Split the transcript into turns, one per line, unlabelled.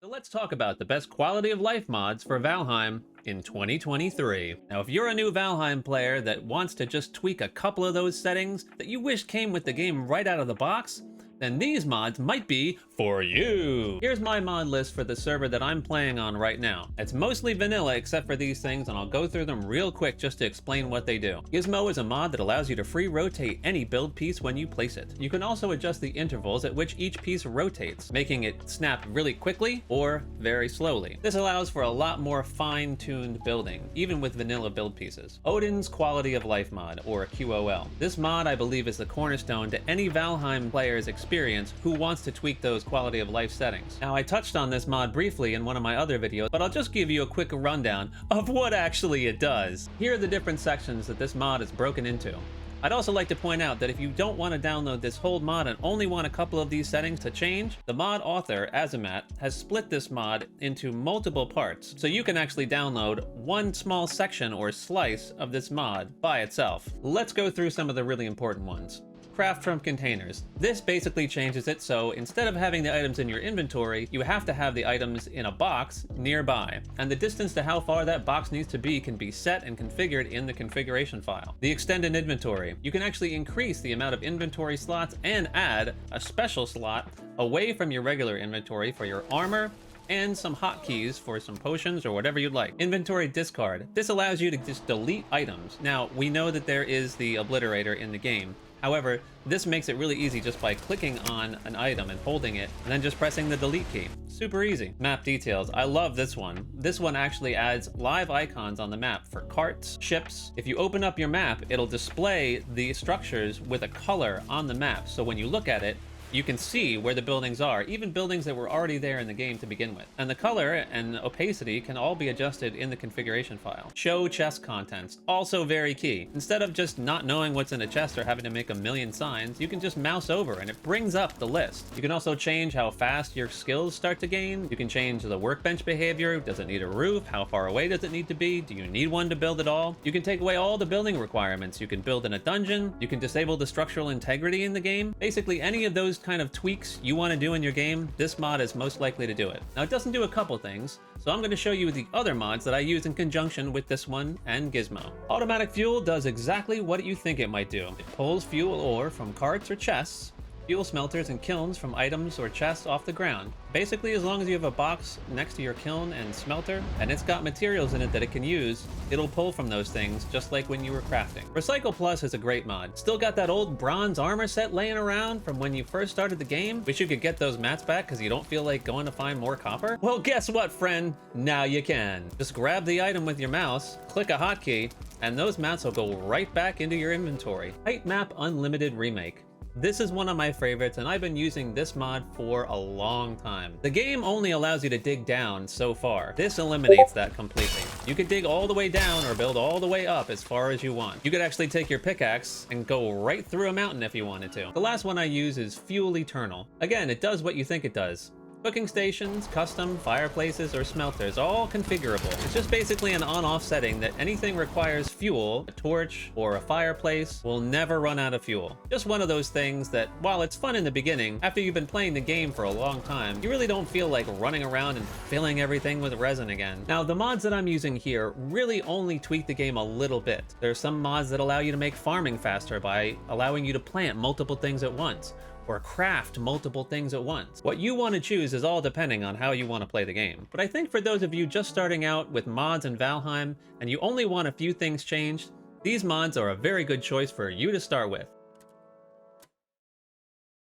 So let's talk about the best quality of life mods for Valheim in 2023. Now, if you're a new Valheim player that wants to just tweak a couple of those settings that you wish came with the game right out of the box, then these mods might be for you. Here's my mod list for the server that I'm playing on right now. It's mostly vanilla except for these things, and I'll go through them real quick just to explain what they do. Gimzo is a mod that allows you to free rotate any build piece when you place it. You can also adjust the intervals at which each piece rotates, making it snap really quickly or very slowly. This allows for a lot more fine-tuned building, even with vanilla build pieces. Odin's Quality of Life mod, or QOL. This mod, I believe, is the cornerstone to any Valheim player's experience who wants to tweak those quality of life settings. Now, I touched on this mod briefly in one of my other videos, but I'll just give you a quick rundown of what actually it does. Here are the different sections that this mod is broken into. I'd also like to point out that if you don't want to download this whole mod and only want a couple of these settings to change, the mod author, Azimat, has split this mod into multiple parts, so you can actually download one small section or slice of this mod by itself. Let's go through some of the really important ones. Craft from containers. This basically changes it so instead of having the items in your inventory, you have to have the items in a box nearby, and the distance to how far that box needs to be can be set and configured in the configuration file. The extended inventory. You can actually increase the amount of inventory slots and add a special slot away from your regular inventory for your armor and some hotkeys for some potions or whatever you'd like. Inventory discard. This allows you to just delete items. Now, we know that there is the obliterator in the game. However, this makes it really easy just by clicking on an item and holding it, and then just pressing the delete key. Super easy. Map details. I love this one. This one actually adds live icons on the map for carts, ships. If you open up your map, it'll display the structures with a color on the map. So when you look at it, you can see where the buildings are, even buildings that were already there in the game to begin with. And the color and opacity can all be adjusted in the configuration file. Show chest contents, also very key. Instead of just not knowing what's in a chest or having to make a million signs, you can just mouse over and it brings up the list. You can also change how fast your skills start to gain. You can change the workbench behavior. Does it need a roof? How far away does it need to be? Do you need one to build it all? You can take away all the building requirements. You can build in a dungeon. You can disable the structural integrity in the game. Basically, any of those kind of tweaks you want to do in your game, this mod is most likely to do it. Now, it doesn't do a couple things, so I'm going to show you the other mods that I use in conjunction with this one and Gizmo. Automatic fuel does exactly what you think it might do. It pulls fuel ore from carts or chests, fuel smelters and kilns from items or chests off the ground. Basically, as long as you have a box next to your kiln and smelter, and it's got materials in it that it can use, it'll pull from those things, just like when you were crafting. Recycle Plus is a great mod. Still got that old bronze armor set laying around from when you first started the game? Wish you could get those mats back because you don't feel like going to find more copper? Well, guess what, friend? Now you can. Just grab the item with your mouse, click a hotkey, and those mats will go right back into your inventory. Heightmap Unlimited Remake. This is one of my favorites, and I've been using this mod for a long time. The game only allows you to dig down so far. This eliminates that completely. You could dig all the way down or build all the way up as far as you want. You could actually take your pickaxe and go right through a mountain if you wanted to. The last one I use is Fuel Eternal. Again, it does what you think it does. Cooking stations, custom fireplaces, or smelters, all configurable. It's just basically an on-off setting that anything requires fuel, a torch, or a fireplace will never run out of fuel. Just one of those things that, while it's fun in the beginning, after you've been playing the game for a long time, you really don't feel like running around and filling everything with resin again. Now, the mods that I'm using here really only tweak the game a little bit. There are some mods that allow you to make farming faster by allowing you to plant multiple things at once, or craft multiple things at once. What you want to choose is all depending on how you want to play the game. But I think for those of you just starting out with mods in Valheim, and you only want a few things changed, these mods are a very good choice for you to start with.